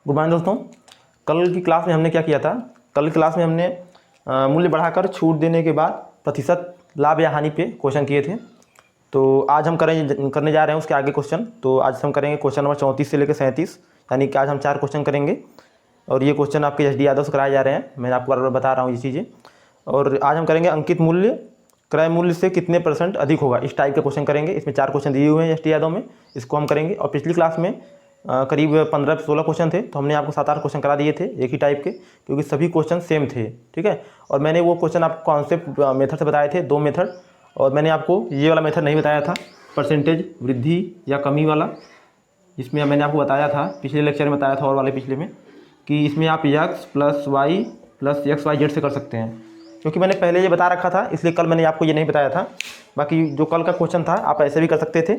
Good morning दोस्तों। कल की क्लास में हमने क्या किया था? कल की क्लास में हमने मूल्य बढ़ाकर छूट देने के बाद प्रतिशत लाभ या हानि पे क्वेश्चन किए थे। तो आज हम करने जा रहे हैं उसके आगे क्वेश्चन। तो आज हम करेंगे क्वेश्चन नंबर 34 से लेकर 37, यानी कि आज हम 4 क्वेश्चन करेंगे। और ये क्वेश्चन आपके एच डी यादव से कराए जा रहे हैं। मैं आपको बार बार बता रहा हूँ ये चीज़ें। और आज हम करेंगे अंकित मूल्य क्रय मूल्य से कितने % अधिक होगा, इस टाइप के क्वेश्चन करेंगे। इसमें 4 क्वेश्चन दिए हुए हैं एच डी यादव में, इसको हम करेंगे। और पिछली क्लास में करीब 15 से 16 क्वेश्चन थे, तो हमने आपको 7-8 क्वेश्चन करा दिए थे एक ही टाइप के, क्योंकि सभी क्वेश्चन सेम थे। ठीक है। और मैंने वो क्वेश्चन आपको कॉन्सेप्ट मेथड से बताए थे, 2 मेथड। और मैंने आपको ये वाला मेथड नहीं बताया था, परसेंटेज वृद्धि या कमी वाला, जिसमें मैंने आपको बताया था पिछले लेक्चर में, बताया था और वाले पिछले में, कि इसमें आप x + y + xyz से कर सकते हैं। क्योंकि मैंने पहले ये बता रखा था, इसलिए कल मैंने आपको ये नहीं बताया था। बाकी जो कल का क्वेश्चन था आप ऐसे भी कर सकते थे,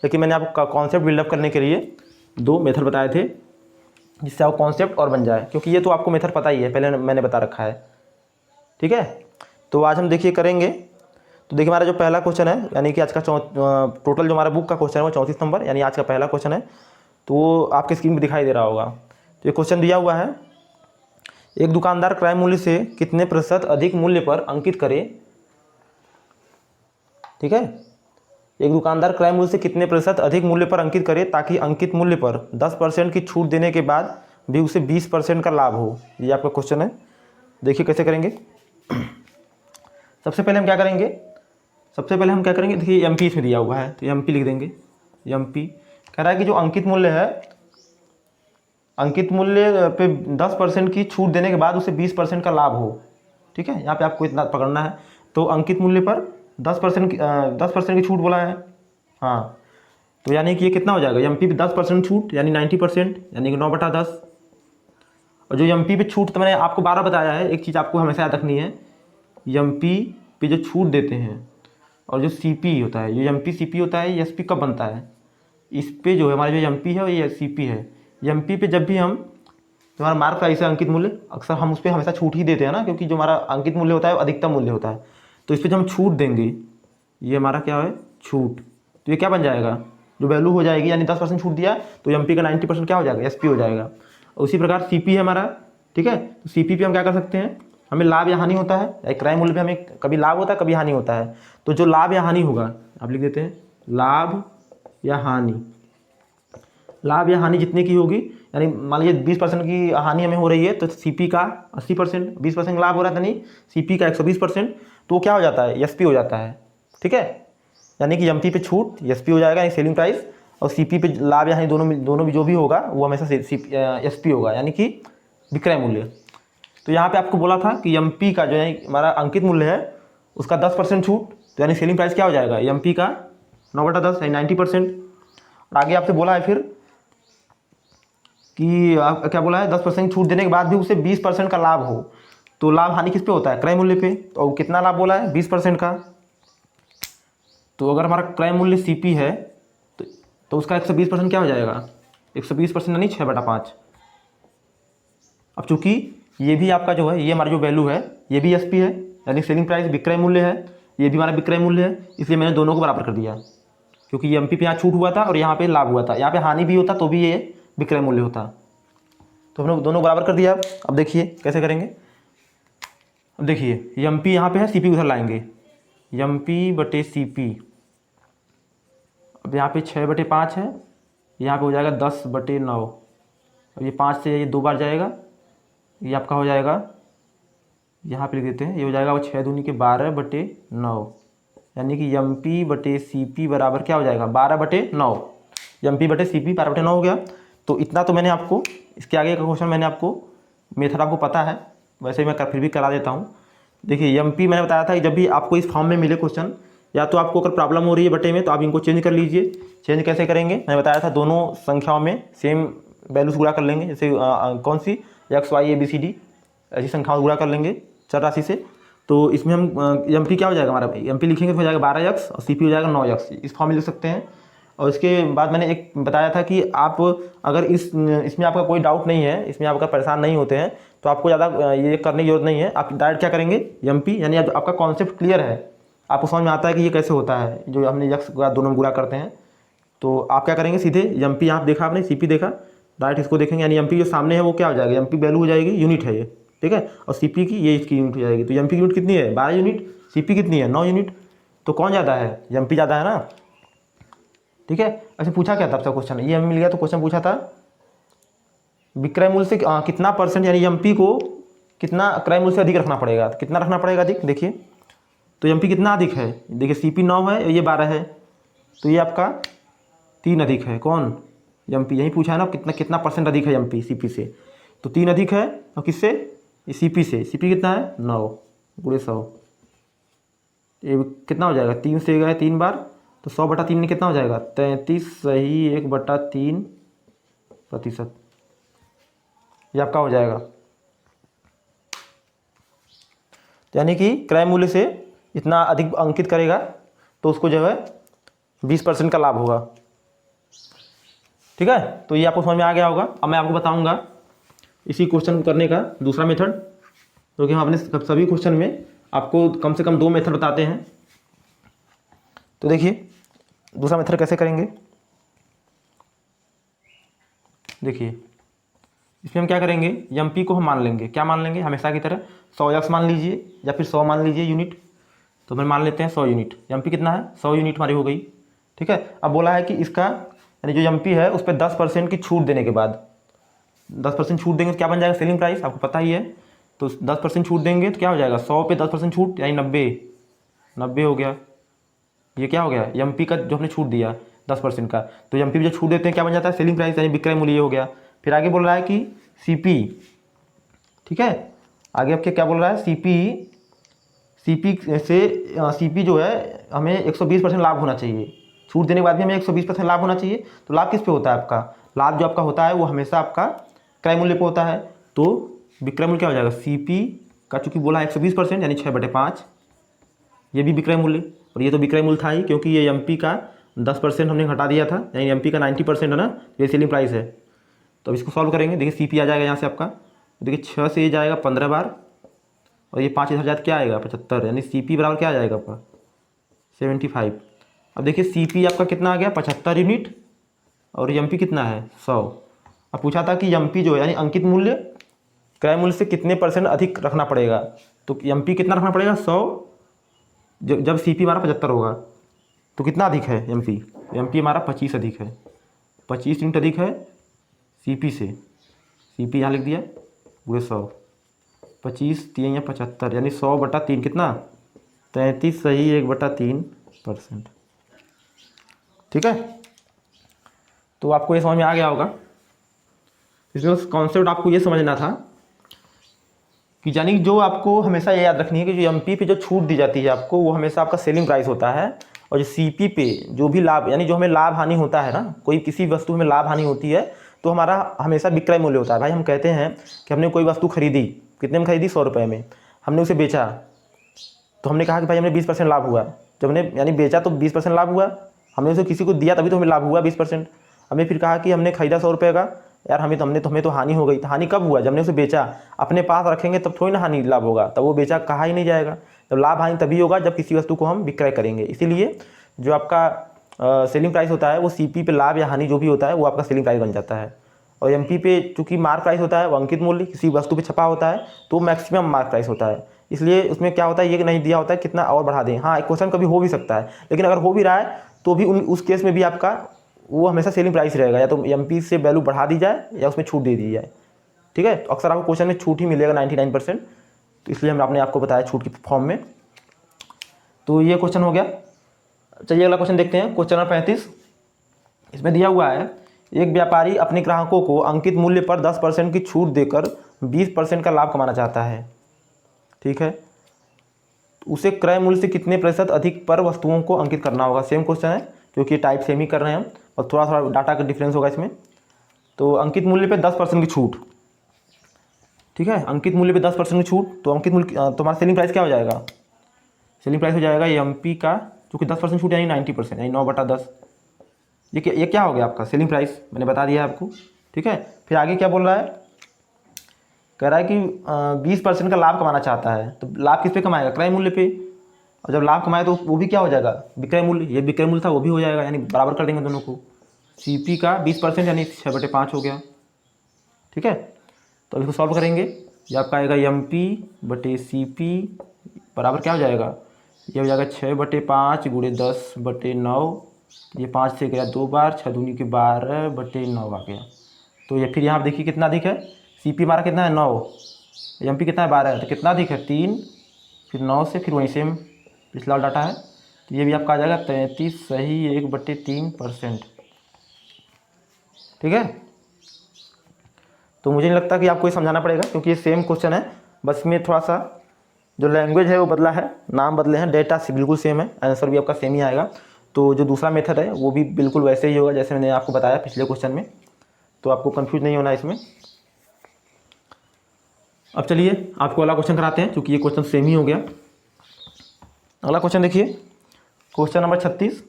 लेकिन मैंने आपको कॉन्सेप्ट बिल्डअप करने के लिए 2 मेथड बताए थे, जिससे आपको कॉन्सेप्ट और बन जाए। क्योंकि ये तो आपको मेथड पता ही है, पहले मैंने बता रखा है। ठीक है। तो आज हम देखिए करेंगे। तो देखिए हमारा जो पहला क्वेश्चन है, यानी कि आज का टोटल जो हमारा बुक का क्वेश्चन है वो 34 नंबर, यानी आज का पहला क्वेश्चन है। तो वो आपके स्क्रीन पर दिखाई दे रहा होगा। तो ये क्वेश्चन दिया हुआ है, एक दुकानदार क्रय मूल्य से कितने % अधिक मूल्य पर अंकित करे। ठीक है। एक दुकानदार क्रय मूल्य से कितने % अधिक मूल्य पर अंकित करे ताकि अंकित मूल्य पर 10% की छूट देने के बाद भी उसे 20% का लाभ हो। ये आपका क्वेश्चन है। देखिए कैसे करेंगे। सबसे पहले हम क्या करेंगे, देखिए एमपी इसमें दिया हुआ है, तो एमपी लिख देंगे। एमपी कह रहा है कि जो अंकित मूल्य है, अंकित मूल्य पे 10% की छूट देने के बाद उसे 20% का लाभ हो। ठीक है। यहाँ पे आपको इतना पकड़ना है। तो अंकित मूल्य पर 10% की छूट बोला है। हाँ, तो यानी कि ये कितना हो जाएगा, एमपी पे 10% छूट यानी 90%, यानी कि 9/10। और जो एमपी पे छूट तो मैंने आपको 12 बताया है। एक चीज़ आपको हमेशा याद रखनी है, एमपी पे जो छूट देते हैं और जो सीपी होता है, जो एमपी सीपी होता है, ये एसपी कब बनता है, इस पे जो है हमारा जो एमपी है ये सीपी है। एमपी पे जब भी हम हमारा मार्क प्राइस है अंकित मूल्य, अक्सर हम उस पर हमेशा छूट ही देते हैं ना, क्योंकि जो हमारा अंकित मूल्य होता है वो अधिकतम मूल्य होता है। तो इस पर जब हम छूट देंगे, ये हमारा क्या है, छूट, तो ये क्या बन जाएगा, जो वैल्यू हो जाएगी, यानी 10% छूट दिया तो एमपी का 90% क्या हो जाएगा, एसपी हो जाएगा। उसी प्रकार सीपी है हमारा। ठीक है। तो सीपी पे हम क्या कर सकते हैं, हमें लाभ या हानि होता है, क्रय मूल्य पे हमें कभी लाभ होता है कभी हानि होता है। तो जो लाभ या हानि होगा, आप लिख देते हैं लाभ या हानि। लाभ या हानि जितने की होगी, यानी मान लीजिए 20% की हानि हमें हो रही है, तो सीपी का 80%, 20% लाभ हो रहा था, नहीं सीपी का 120%, तो वो क्या हो जाता है, एसपी हो जाता है। ठीक है। यानी कि एमपी पे छूट एसपी हो जाएगा, यानी सेलिंग प्राइस, और सीपी पे लाभ या हानि दोनों भी जो भी होगा वो हमेशा एसपी होगा, यानी कि विक्रय मूल्य। तो यहाँ पे आपको बोला था कि एमपी का जो है हमारा अंकित मूल्य है, उसका 10% छूट, तो यानी सेलिंग प्राइस क्या हो जाएगा, एमपी का 9/10 यानी 90%। और आगे आपसे बोला है फिर कि आप क्या बोला है, 10% छूट देने के बाद भी उसे 20% का लाभ हो। तो लाभ हानि किस पे होता है, क्रय मूल्य पे। तो कितना लाभ बोला है, 20% का। तो अगर हमारा क्रय मूल्य सीपी है तो उसका 120% क्या हो जाएगा, 120% यानी 6/5। अब चूंकि ये भी आपका जो है, ये हमारा जो वैल्यू है ये भी एसपी है, यानी सेलिंग प्राइस विक्रय मूल्य है, ये भी हमारा विक्रय मूल्य है, इसलिए मैंने दोनों को बराबर कर दिया। क्योंकि ये एमपी पे यहाँ छूट हुआ था और यहाँ पे लाभ हुआ था, यहाँ पे हानि भी होता तो भी ये विक्रय मूल्य होता। तो हमने दोनों बराबर कर दिया। अब देखिए कैसे करेंगे। अब देखिए एमपी यहाँ पे है, सीपी उधर लाएंगे, एमपी बटे सीपी। अब यहाँ पे 6/5 है, यहाँ पे हो जाएगा 10/9। अब ये 5 से ये 2 बार जाएगा, ये आपका हो जाएगा, यहाँ पे लिख देते हैं, ये हो जाएगा वो 6 दूनी के 12/9, यानी कि एमपी बटे सीपी बराबर क्या हो जाएगा, 12/9। एमपी बटे सीपी 12/9 हो गया। तो इतना तो मैंने आपको, इसके आगे का क्वेश्चन मैंने आपको मेथड आपको पता है, वैसे मैं फिर भी करा देता हूँ। देखिए एमपी मैंने बताया था कि जब भी आपको इस फॉर्म में मिले क्वेश्चन, या तो आपको अगर प्रॉब्लम हो रही है बटे में तो आप इनको चेंज कर लीजिए। चेंज कैसे करेंगे, मैंने बताया था, दोनों संख्याओं में सेम वैल्यूज गुणा कर लेंगे। जैसे कौन सी, X Y A B C D, ऐसी संख्याओं गुणा कर लेंगे चर राशि से। तो इसमें हम एमपी क्या हो जाएगा हमारा, एमपी लिखेंगे तो हो जाएगा 12x और सीपी हो जाएगा 9x, इस फॉर्म में लिख सकते हैं। और इसके बाद मैंने एक बताया था कि आप अगर इसमें आपका कोई डाउट नहीं है, इसमें आपका परेशान नहीं होते हैं, तो आपको ज़्यादा ये करने की जरूरत नहीं है। आप डायरेक्ट क्या करेंगे, एमपी, यानी आपका कॉन्सेप्ट क्लियर है, आपको समझ में आता है कि ये कैसे होता है, जो हमने यक्स दोनों में गुणा करते हैं। तो आप क्या करेंगे, सीधे एमपी यहाँ देखा आपने, सीपी देखा, डायरेक्ट इसको देखेंगे, यानी एमपी जो सामने है वो क्या हो जाएगा, एमपी वैल्यू हो जाएगी यूनिट है ये, ठीक है, और सीपी की ये इसकी यूनिट हो जाएगी। तो एमपी की यूनिट कितनी है 12 यूनिट, सीपी कितनी है 9 यूनिट। तो कौन ज़्यादा है, एमपी ज़्यादा है ना, ठीक है। अच्छा पूछा क्या था आपसे क्वेश्चन, ये हमें मिल गया। तो क्वेश्चन पूछा था विक्रय मूल्य से कितना परसेंट, यानी एमपी को कितना क्रय मूल्य से अधिक रखना पड़ेगा, तो कितना रखना पड़ेगा अधिक, देखिए तो एमपी कितना अधिक है, देखिए सीपी 9 है, ये 12 है, तो ये आपका 3 अधिक है, कौन एमपी, यही पूछा है ना, कितना कितना परसेंट अधिक है एमपी सीपी से, तो 3 अधिक है, और किससे, सीपी से, सीपी कितना है 9 गुणे 100, ये कितना हो जाएगा, 3 से गए 3 बार, तो 100/3 में कितना हो जाएगा 33 सही 1/3%, ये आपका हो जाएगा। यानी कि क्रय मूल्य से इतना अधिक अंकित करेगा तो उसको जो है 20% का लाभ होगा, ठीक है। तो ये आपको समझ में आ गया होगा। अब मैं आपको बताऊंगा इसी क्वेश्चन करने का दूसरा मेथड, क्योंकि हम अपने सभी क्वेश्चन में आपको कम से कम 2 मेथड बताते हैं। तो देखिए दूसरा मेथड कैसे करेंगे, देखिए इसमें हम क्या करेंगे, एमपी को हम मान लेंगे, क्या मान लेंगे, हमेशा की तरह 100 मान लीजिए या फिर 100 मान लीजिए यूनिट, तो फिर मान लेते हैं 100 यूनिट। एमपी कितना है 100 यूनिट हमारी हो गई, ठीक है। अब बोला है कि इसका यानी जो एमपी है उस पर 10% की छूट देने के बाद, 10% छूट देंगे तो क्या बन जाएगा सेलिंग प्राइस, आपको पता ही है। तो 10% छूट देंगे तो क्या हो जाएगा, 100 पे 10% छूट यानी 90 हो गया। ये क्या हो गया, एमपी का जो हमने छूट दिया 10% का, तो एमपी भी जो छूट देते हैं क्या बन जाता है सेलिंग प्राइस यानी विक्रय मूल्य हो गया। फिर आगे बोल रहा है कि सीपी, ठीक है, आगे आपके क्या बोल रहा है, सीपी से सीपी जो है हमें 120% लाभ होना चाहिए, छूट देने के बाद भी हमें 120% लाभ होना चाहिए। तो लाभ किस पे होता है आपका, लाभ जो आपका होता है वो हमेशा आपका क्रय मूल्य पे होता है। तो विक्रय मूल्य क्या हो जाएगा, सीपी का चूंकि बोला है 120% यानी 6/5, ये भी विक्रय मूल्य, और ये तो विक्रय मूल्य था ही क्योंकि ये एमपी का 10% हमने घटा दिया था, यानी एमपी का 90% है ना, ये सेलिंग प्राइस है। तो अब इसको सॉल्व करेंगे, देखिए सीपी आ जाएगा यहाँ से आपका, देखिए 6 से ये जाएगा 15 बार, और ये 5 इधर जाए क्या आएगा 75, यानी सीपी बराबर क्या आ जाएगा आपका 75। अब देखिए सीपी आपका कितना आ गया 75 यूनिट, और एमपी कितना है 100। अब पूछा था कि एमपी जो है यानी अंकित मूल्य क्रय मूल्य से कितने % अधिक रखना पड़ेगा, तो एमपी कितना रखना पड़ेगा 100, जब सीपी हमारा 75 होगा, तो कितना अधिक है एमपी हमारा 25 अधिक है, 25 यूनिट अधिक है सीपी से, सीपी यहाँ लिख दिया पूरे 100, 25 3 या 75 यानी 100/3 कितना 33 सही 1/3%, ठीक है। तो आपको ये समझ में आ गया होगा। इसमें कॉन्सेप्ट आपको ये समझना था कि यानी जो आपको हमेशा ये याद रखनी है कि जो एमपी पे जो छूट दी जाती है आपको वो हमेशा आपका सेलिंग प्राइस होता है, और जो सीपी पे जो भी लाभ यानी जो हमें लाभ हानि होता है ना, कोई किसी वस्तु में लाभ हानि होती है तो हमारा हमेशा विक्रय मूल्य होता है। भाई हम कहते हैं कि हमने कोई वस्तु खरीदी, कितने में खरीदी 100 रुपये में, हमने उसे बेचा, तो हमने कहा कि भाई हमने 20% लाभ हुआ, जब हमने यानी बेचा तो 20% लाभ हुआ, हमने उसे किसी को दिया तभी तो हमें लाभ हुआ 20%। हमने फिर कहा कि हमने खरीदा 100 रुपये का, यार हमें तो हानि हो गई, तो हानि कब हुआ जब हमने उसे बेचा, अपने पास रखेंगे तब थोड़ी ना हानि लाभ होगा, तब वो बेचा कहा ही नहीं जाएगा। जब लाभ हानि तभी होगा जब किसी वस्तु को हम विक्रय करेंगे। इसीलिए जो आपका सेलिंग प्राइस होता है वो सीपी पे लाभ या हानि जो भी होता है वो आपका सेलिंग प्राइस बन जाता है, और एमपी पे चूंकि मार्क प्राइस होता है वो अंकित मूल्य किसी वस्तु पे छपा होता है तो मैक्सिमम मार्क प्राइस होता है। इसलिए उसमें क्या होता है ये नहीं दिया होता है कितना और बढ़ा दें, हाँ एक क्वेश्चन कभी हो भी सकता है, लेकिन अगर हो भी रहा है तो भी उस केस में भी आपका वो हमेशा सेलिंग प्राइस रहेगा, या तो एमपी से वैल्यू बढ़ा दी जाए या उसमें छूट दे दी जाए, ठीक है। तो अक्सर आपको क्वेश्चन में छूट ही मिलेगा 99%, तो इसलिए हमने आपको बताया छूट की फॉर्म में। तो ये क्वेश्चन हो गया। चलिए अगला क्वेश्चन देखते हैं, क्वेश्चन नंबर 35। इसमें दिया हुआ है एक व्यापारी अपने ग्राहकों को अंकित मूल्य पर 10% की छूट देकर 20% का लाभ कमाना चाहता है, ठीक है। उसे क्रय मूल्य से कितने % अधिक पर वस्तुओं को अंकित करना होगा। सेम क्वेश्चन है क्योंकि टाइप सेम ही कर रहे हैं हम, और थोड़ा थोड़ा डाटा का डिफरेंस होगा इसमें। तो अंकित मूल्य पे 10% की छूट, ठीक है, अंकित मूल्य पे 10% की छूट, तो अंकित मूल्य तुम्हारा सेलिंग प्राइस क्या हो जाएगा, सेलिंग प्राइस हो जाएगा एमपी का क्योंकि 10% छूट यानी 90% यानी 9/10, ये क्या हो गया आपका सेलिंग प्राइस, मैंने बता दिया आपको, ठीक है। फिर आगे क्या बोल रहा है, कह रहा है कि 20% का लाभ कमाना चाहता है, तो लाभ किस पे कमाएगा क्रय मूल्य पे, और जब लाभ कमाए तो वो भी क्या हो जाएगा विक्रय मूल्य, ये विक्रय मूल्य था वो भी हो जाएगा, यानी बराबर कर देंगे दोनों को। सीपी का 20% यानी 6/5 हो गया, ठीक है। तो इसको सॉल्व करेंगे, ये आपका आएगा MP/CP बराबर क्या हो जाएगा, ये हो जाएगा 6/5 × 10/9, ये 5 से गया 2 बार, 6 दूनी के 12/9 आ गया। तो ये फिर यहाँ देखिए कितना अधिक है, CP हमारा कितना है 9, MP कितना है 12, तो कितना अधिक है 3, फिर 9 से फिर वहीं से पिछला डाटा है, तो ये भी आपका आ जाएगा 33 सही 1/3%। ठीक है। तो मुझे नहीं लगता कि आपको ये समझाना पड़ेगा, क्योंकि ये सेम क्वेश्चन है, बस में थोड़ा सा जो लैंग्वेज है वो बदला है, नाम बदले हैं, डेटा से बिल्कुल सेम है, आंसर भी आपका सेम ही आएगा। तो जो दूसरा मेथड है वो भी बिल्कुल वैसे ही होगा जैसे मैंने आपको बताया पिछले क्वेश्चन में, तो आपको कंफ्यूज नहीं होना इसमें। अब चलिए आपको अगला क्वेश्चन कराते हैं, क्योंकि ये क्वेश्चन सेम ही हो गया। अगला क्वेश्चन देखिए, क्वेश्चन नंबर 36।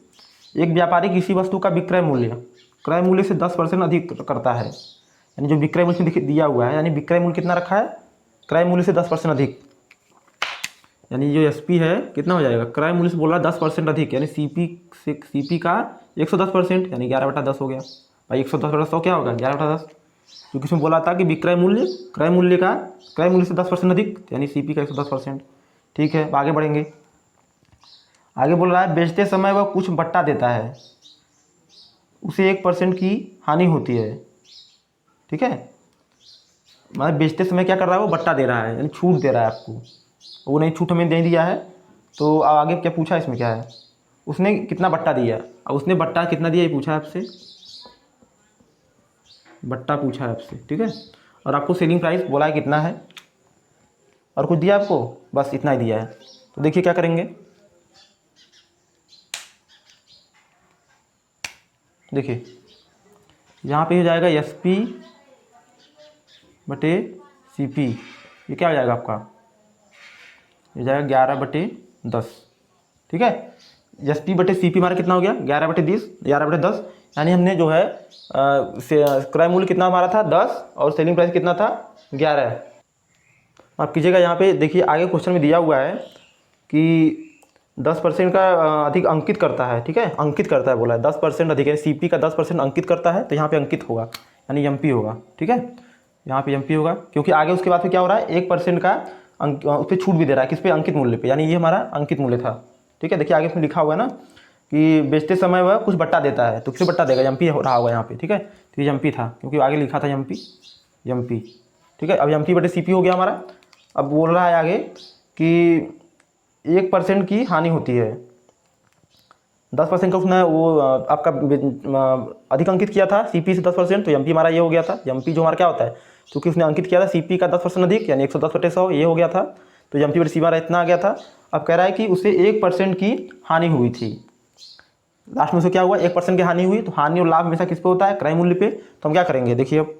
एक व्यापारी किसी वस्तु का विक्रय मूल्य क्रय मूल्य से 10% अधिक करता है, यानी जो विक्रय मूल्य में दिया हुआ है, यानी विक्रय मूल्य कितना रखा है, क्रय मूल्य से 10% अधिक, यानी जो SP है कितना हो जाएगा, क्रय मूल्य से बोल रहा है 10% अधिक, यानी CP का 110%, यानी 11/10 हो गया। भाई 110/100 क्या होगा, 11/10, क्योंकि इसमें बोला था कि विक्रय मूल्य क्रय मूल्य से 10% अधिक, यानी CP का 110%। ठीक है, आगे बढ़ेंगे। आगे बोल रहा है बेचते समय वह कुछ बट्टा देता है, उसे 1% की हानि होती है। ठीक है, मतलब बेचते समय क्या कर रहा है, वो बट्टा दे रहा है, यानी छूट दे रहा है आपको, वो नहीं छूट हमें दे दिया है। तो अब आगे क्या पूछा, इसमें क्या है, उसने कितना बट्टा दिया, अब उसने बट्टा कितना दिया ये पूछा है आपसे, बट्टा पूछा है आपसे। ठीक है, और आपको सेलिंग प्राइस बोला है कितना है, और कुछ दिया आपको, बस इतना ही दिया है। तो देखिए क्या करेंगे, देखिए यहाँ पे हो जाएगा SP/CP, ये क्या हो जाएगा आपका, ये जाएगा 11/10। ठीक है, SP/CP हमारा कितना हो गया, 11/10, यानी हमने जो है क्रय मूल्य कितना हमारा था 10 और सेलिंग प्राइस कितना था 11। आप कीजिएगा यहाँ पे देखिए, आगे क्वेश्चन में दिया हुआ है कि 10% का अधिक अंकित करता है। ठीक है, अंकित करता है बोला है, 10% अधिक है, CP का 10% अंकित करता है, तो यहाँ पे अंकित होगा, यानी MP होगा। ठीक है, यहाँ पे MP होगा, क्योंकि आगे उसके बाद फिर क्या हो रहा है, 1% का उस पर छूट भी दे रहा है, किस पे, अंकित मूल्य पे, यानी ये हमारा अंकित मूल्य था। ठीक है, देखिए आगे इसमें लिखा हुआ है ना कि बेचते समय वह कुछ बट्टा देता है, तो किसे बट्टा देगा, MP रहा होगा यहाँ पे। ठीक है, तो ये MP था, क्योंकि आगे लिखा था MP। ठीक है, अब MP/CP हो गया हमारा। अब बोल रहा है आगे कि 1% की हानि होती है, 10% का उसने वो आपका अधिक अंकित किया था CP से 10%, तो MP हमारा ये हो गया था। MP जो हमारा क्या होता है, क्योंकि उसने अंकित किया था CP का 10% अधिक, यानी 110/100 ये हो गया था, तो MP/CP हमारा इतना आ गया था। अब कह रहा है कि उसे 1% की हानि हुई थी, लास्ट में उसे क्या हुआ, 1% की हानि हुई। तो हानि और लाभ हमेशा किस पे होता है, क्रय मूल्य पे। तो हम क्या करेंगे, देखिए अब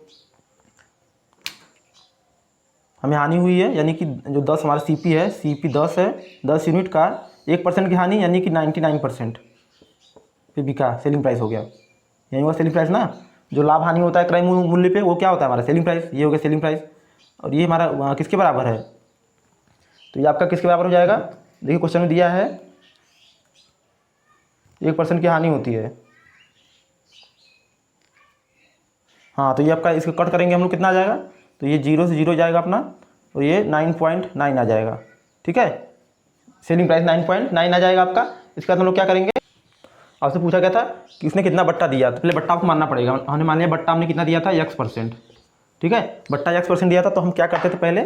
हमें हानि हुई है, यानी कि जो 10 हमारा CP है, CP 10 है, 10 यूनिट का 1% की हानि, यानी कि 99% पे बिका, सेलिंग प्राइस हो गया, यही हुआ सेलिंग प्राइस ना। जो लाभ हानि होता है क्रय मूल्य पे, वो क्या होता है हमारा, सेलिंग प्राइस, ये हो गया सेलिंग प्राइस। और ये हमारा किसके बराबर है, तो ये आपका किसके बराबर हो जाएगा, देखिए क्वेश्चन में दिया है 1% की हानि होती है। हाँ, तो ये आपका इसको कट करेंगे हम लोग, कितना आ जाएगा, तो ये 0 से 0 जाएगा अपना, और ये 9.9 आ जाएगा। ठीक है, सेलिंग प्राइस 9.9 आ जाएगा आपका। इसके बाद हम लोग क्या करेंगे, आपसे पूछा गया था कि उसने कितना बट्टा दिया, तो पहले बट्टा आपको मानना पड़ेगा। हमने मान लिया बट्टा हमने कितना दिया था, X%। ठीक है, बट्टा X% दिया था, तो हम क्या करते थे पहले,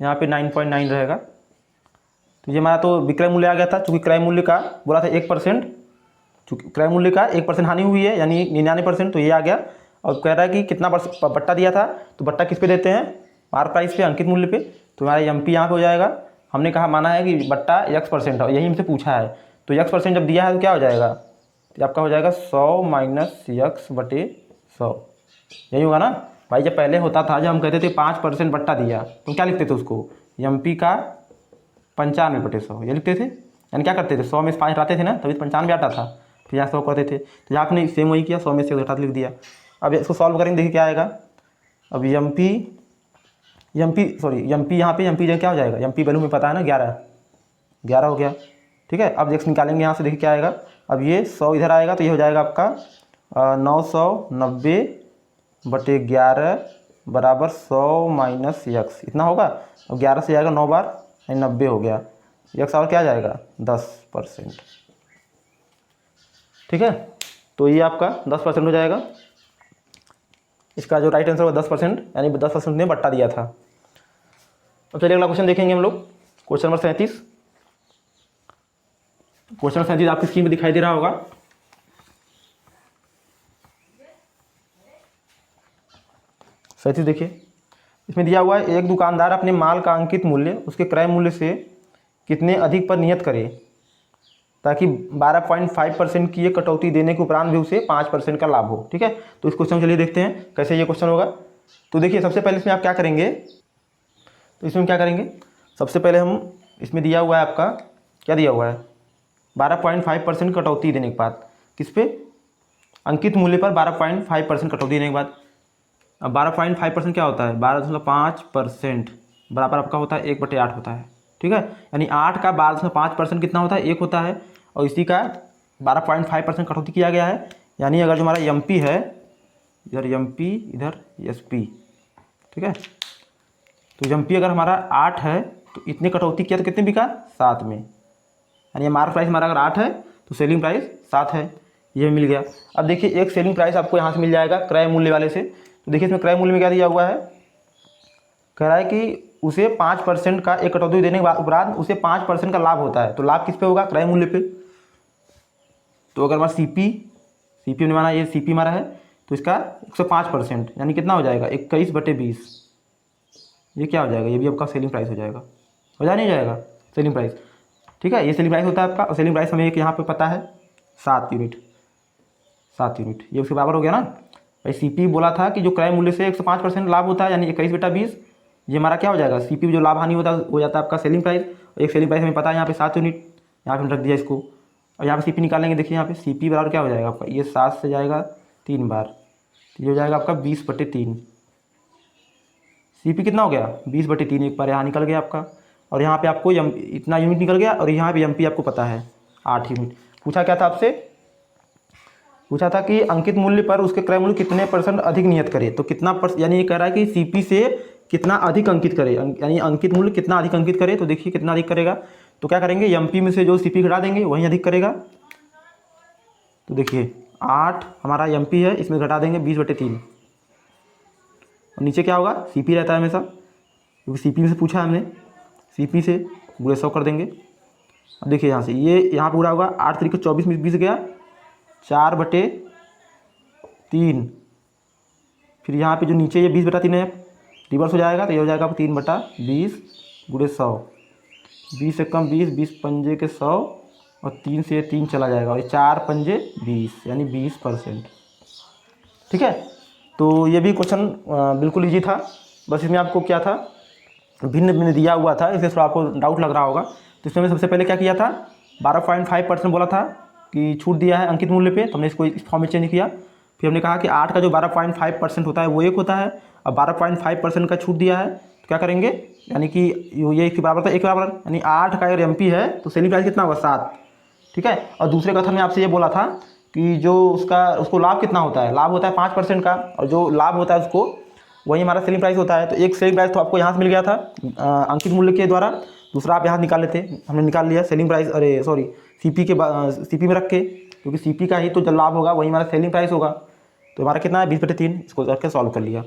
यहाँ पे 9.9 रहेगा, तो ये हमारा तो विक्रय मूल्य आ गया था, चूँकि क्रय मूल्य का बोला था 1%, चूँकि क्रय मूल्य का 1% हानि हुई है, यानी 99%, तो ये आ गया। और कह रहा है कि कितना बट्टा दिया था, तो बट्टा किस पे देते हैं, मार प्राइस पे, अंकित मूल्य पे, तो हमारा MP यहाँ पे हो जाएगा। हमने कहा माना है कि बट्टा X% है, यही हमसे पूछा है, तो X% जब दिया है तो क्या हो जाएगा, तो आपका हो जाएगा 100 - X/100, यही होगा ना भाई। जब पहले होता था, जब हम कहते थे 5% बट्टा दिया, तो क्या लिखते थे उसको, MP का 95/100 ये लिखते थे, यानी क्या करते थे, 100 में से 5 हटाते थे ना, तभी 95 आता था, फिर यहाँ 100 करते थे। तो यहाँ आपने सेम वही किया, 100 में से हटा लिख दिया। अब इसको सॉल्व करेंगे, देखिए क्या आएगा। अब MP यहाँ पे MP जो क्या हो जाएगा, MP वैल्यू में पता है ना 11 हो गया। ठीक है, अब x निकालेंगे यहाँ से, देखिए क्या आएगा। अब ये 100 इधर आएगा, तो ये हो जाएगा आपका 990/11 बराबर 100 माइनस यक्स, इतना होगा। और 11 से जाएगा 9 बार, 90 हो गया। यक्स और क्या आ जाएगा 10%। ठीक है, तो ये आपका 10% हो जाएगा। इसका जो राइट आंसर होगा 10%, यानी 10% ने बट्टा दिया था। अब चलिए अगला क्वेश्चन देखेंगे हम लोग। Question number 37। क्वेश्चन नंबर 37 आपकी स्क्रीन पर दिखाई दे रहा होगा। सैंतीस देखिए, इसमें दिया हुआ है एक दुकानदार अपने माल का अंकित मूल्य उसके क्रय मूल्य से कितने अधिक पर नियत करे ताकि 12.5% की ये कटौती देने के उपरांत भी उसे 5% का लाभ हो। ठीक है, तो इस क्वेश्चन चलिए देखते हैं कैसे ये क्वेश्चन होगा। तो देखिए सबसे पहले इसमें आप क्या करेंगे, तो इसमें क्या करेंगे, सबसे पहले हम इसमें दिया हुआ है आपका, क्या दिया हुआ है 12.5% कटौती देने के बाद, किस पे, अंकित मूल्य पर 12.5% कटौती देने के बाद। अब 12.5% क्या होता है, 12.5% बराबर आपका होता है 1/8 होता है। ठीक है, यानी 8 का 12.5% कितना होता है, 1 होता है। और इसी का 12.5% कटौती किया गया है। यानी अगर जो हमारा एम पी है, इधर एम पी इधर एस पी, ठीक है, तो एम पी अगर हमारा 8 है तो इतने कटौती किया तो कितने बिका, 7 में। यानी मार्क प्राइस हमारा अगर 8 है तो सेलिंग प्राइस 7 है, ये मिल गया। अब देखिए एक सेलिंग प्राइस आपको यहाँ से मिल जाएगा क्रय मूल्य वाले से। तो देखिए इसमें क्रय मूल्य में क्या दिया हुआ है, कह रहा है कि उसे 5% का एक कटौती देने के उपरांत उसे 5% का लाभ होता है। तो लाभ किस पे होगा, क्रय मूल्य पे। तो अगर हमारा सीपी ने माना, ये सीपी हमारा है, तो इसका 105% यानी कितना हो जाएगा 21/20, ये क्या हो जाएगा, ये भी आपका सेलिंग प्राइस हो जाएगा, हो जा नहीं जाएगा सेलिंग प्राइस। ठीक है, ये सेलिंग प्राइस होता है आपका। और सेलिंग प्राइस हमें एक यहाँ पे पता है 7 यूनिट, 7 यूनिट, ये उसके बराबर हो गया ना। भाई सीपी बोला था कि जो क्रय मूल्य से 105% लाभ होता है, यानी 21/20, ये हमारा क्या हो जाएगा, सीपी जो लाभ हानि होता है हो जाता है आपका सेलिंग प्राइस। और एक सेलिंग प्राइस हमें पता है यहाँ पे 7 यूनिट, यहाँ पे हम रख दिया इसको। और यहाँ पे सीपी निकालेंगे, देखिए यहाँ पे सीपी बराबर क्या हो जाएगा आपका, ये 7 से जाएगा 3 बार, तो ये हो जाएगा आपका 20/3। सीपी कितना हो गया 20/3, एक बार यहाँ निकल गया आपका। और यहाँ पे आपको इतना यूनिट निकल गया। और यहाँ पे एमपी आपको पता है 8 यूनिट। पूछा क्या था आपसे, पूछा था कि अंकित मूल्य पर उसके क्रय मूल्य कितने % अधिक नियत करे। तो कितना यानी ये कह रहा है कि सीपी से कितना अधिक अंकित करे, यानी अंकित मूल्य कितना अधिक अंकित करे। तो देखिए कितना अधिक करेगा, तो क्या करेंगे, एमपी में से जो सीपी घटा देंगे वही अधिक करेगा। तो देखिए 8 हमारा एमपी है, इसमें घटा देंगे 20/3, और नीचे क्या होगा, सीपी रहता है हमेशा, क्योंकि सीपी में से पूछा है हमने, सीपी से पूरे 100 कर देंगे। अब देखिए यहाँ से ये यहाँ पूरा होगा 8 तरीके 24 में 20 गया, 4/3। फिर यहाँ पे जो नीचे ये 20/3 है रिवर्स हो जाएगा, तो ये हो जाएगा 3/20 गुणे 100, 20 से कम 20, 20 पंजे के 100, और 3 से 3 चला जाएगा, और 4 पंजे 20 यानी 20%। ठीक है, तो ये भी क्वेश्चन बिल्कुल ईजी था। बस इसमें आपको क्या था, भिन्न भिन्न दिया हुआ था, इसलिए थोड़ा आपको डाउट लग रहा होगा। तो इसमें सबसे पहले क्या किया था, 12.5% बोला था कि छूट दिया है अंकित मूल्य पे, तो हमने इसको इस फॉर्म में चेंज किया। फिर हमने कहा कि 8 का जो 12.5% होता है वो 1 होता है, अब 12.5% का छूट दिया है, तो क्या करेंगे, यानी कि ये एक के बराबर था, एक बराबर, यानी 8 का अगर एमपी है तो सेलिंग प्राइस कितना होगा 7। ठीक है, और दूसरे कथन में आपसे ये बोला था कि जो उसको लाभ कितना होता है, लाभ होता है 5% का, और जो लाभ होता है उसको वही हमारा सेलिंग प्राइस होता है। तो एक सेलिंग प्राइस तो आपको यहाँ से मिल गया था अंकित मूल्य के द्वारा, दूसरा आप यहाँ निकाल लेते, हमने निकाल लिया सेलिंग प्राइस, अरे सॉरी सीपी में रख के, क्योंकि सीपी का ही तो जो लाभ होगा वही हमारा सेलिंग प्राइस होगा। तो हमारा कितना है 20/3, इसको रख के सॉल्व कर लिया।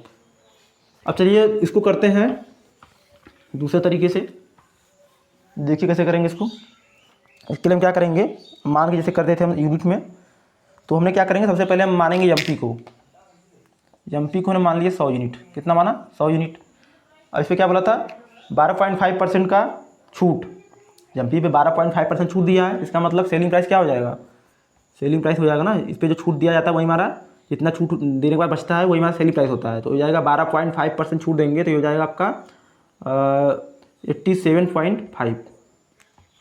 अब चलिए इसको करते हैं दूसरे तरीके से, देखिए कैसे करेंगे इसको। इसके लिए हम क्या करेंगे, मान के जैसे करते थे हम यूनिट में, तो हमने क्या करेंगे, सबसे पहले हम मानेंगे एमपी को हमने मान लिया 100 यूनिट, कितना माना 100 यूनिट। अब इस पर क्या बोला था 12.5% का छूट, एमपी पे 12.5% छूट दिया है, इसका मतलब सेलिंग प्राइस क्या हो जाएगा, सेलिंग प्राइस हो जाएगा ना, इस पर जो छूट दिया जाता है वही हमारा, जितना छूट देने के बाद बचता है वही हमारा सेलिंग प्राइस होता है। तो हो जाएगा 12.5% छूट देंगे तो हो जाएगा आपका 87.5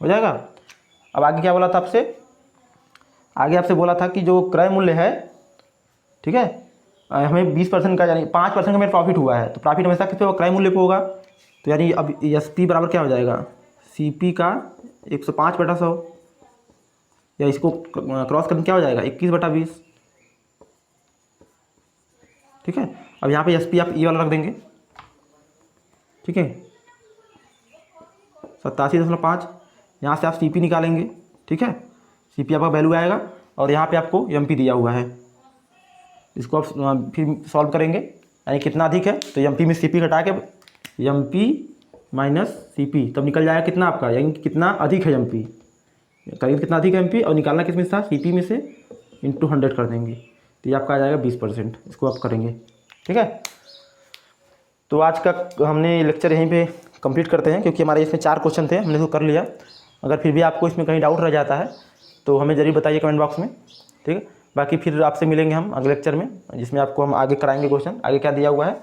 हो जाएगा। अब आगे क्या बोला था आपसे, आगे आपसे बोला था कि जो क्रय मूल्य है, ठीक है, हमें 20% का यानी 5% का मेरा प्रॉफिट हुआ है, तो प्रॉफिट हमेशा किस पे होगा, क्रय मूल्य पे होगा। तो यानी अब एस पी बराबर क्या हो जाएगा, सी पी का 105/100, या इसको क्रॉस करके क्या हो जाएगा 21/20। ठीक है, अब यहाँ पे एस पी आप ई वाला रख देंगे, ठीक है, 87.5। यहाँ से आप सी पी निकालेंगे, ठीक है, सी पी आपका वैल्यू आएगा और यहाँ पे आपको एम पी दिया हुआ है। इसको आप फिर सॉल्व करेंगे, यानी कितना अधिक है तो एम पी में सी पी घटा के M P minus C P, तब निकल जाएगा कितना आपका, यानी कितना अधिक है एम पी, करीब कितना अधिक है एम पी, और निकालना किस में था, सी पी में से इंटू 100 कर देंगे, तो ये आपका आ जाएगा 20%। इसको आप करेंगे, ठीक है। तो आज का हमने लेक्चर यहीं पे कंप्लीट करते हैं, क्योंकि हमारे इसमें 4 क्वेश्चन थे, हमने इसको कर लिया। अगर फिर भी आपको इसमें कहीं डाउट रह जाता है तो हमें ज़रूर बताइए कमेंट बॉक्स में, ठीक है। बाकी फिर आपसे मिलेंगे हम अगले लेक्चर में, जिसमें आपको हम आगे कराएंगे क्वेश्चन। आगे क्या दिया हुआ है,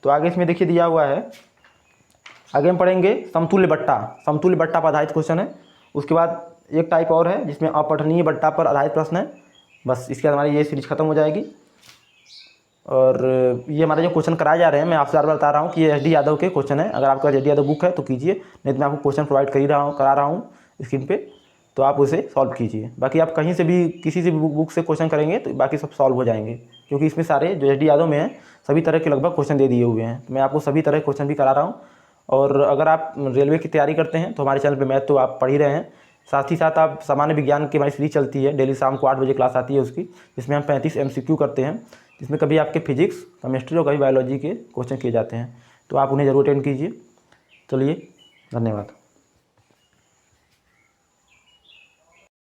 तो आगे इसमें देखिए दिया हुआ है, आगे हम पढ़ेंगे समतुल्य बट्टा। समतुल्य बट्टा पर आधारित क्वेश्चन है। उसके बाद एक टाइप और है जिसमें अपठनीय बट्टा पर आधारित प्रश्न है। बस इसके बाद हमारी ये सीरीज खत्म हो जाएगी। और ये हमारे जो क्वेश्चन कराए जा रहे हैं, मैं आपसे बार बार बता रहा हूँ कि ये एच.डी. यादव के क्वेश्चन है। अगर आपका एच.डी. यादव बुक है तो कीजिए, नहीं तो मैं आपको क्वेश्चन प्रोवाइड करा रहा हूँ स्क्रीन पे, तो आप उसे सॉल्व कीजिए। बाकी आप कहीं से भी किसी से भी बुक से क्वेश्चन करेंगे तो बाकी सब सॉल्व हो जाएंगे, क्योंकि इसमें सारे जो एच.डी. यादव में हैं सभी तरह के लगभग क्वेश्चन दे दिए हुए हैं। तो मैं आपको सभी तरह के क्वेश्चन भी करा रहा हूँ। और अगर आप रेलवे की तैयारी करते हैं तो हमारे चैनल पे मैथ तो आप पढ़ ही रहे हैं, साथ ही साथ आप सामान्य विज्ञान की हमारी सीरीज चलती है, डेली शाम को 8 बजे क्लास आती है उसकी, जिसमें हम 35 MCQ करते हैं, जिसमें कभी आपके फिजिक्स, केमिस्ट्री और कभी बायोलॉजी के क्वेश्चन किए जाते हैं। तो आप उन्हें ज़रूर अटेंड कीजिए। चलिए, धन्यवाद।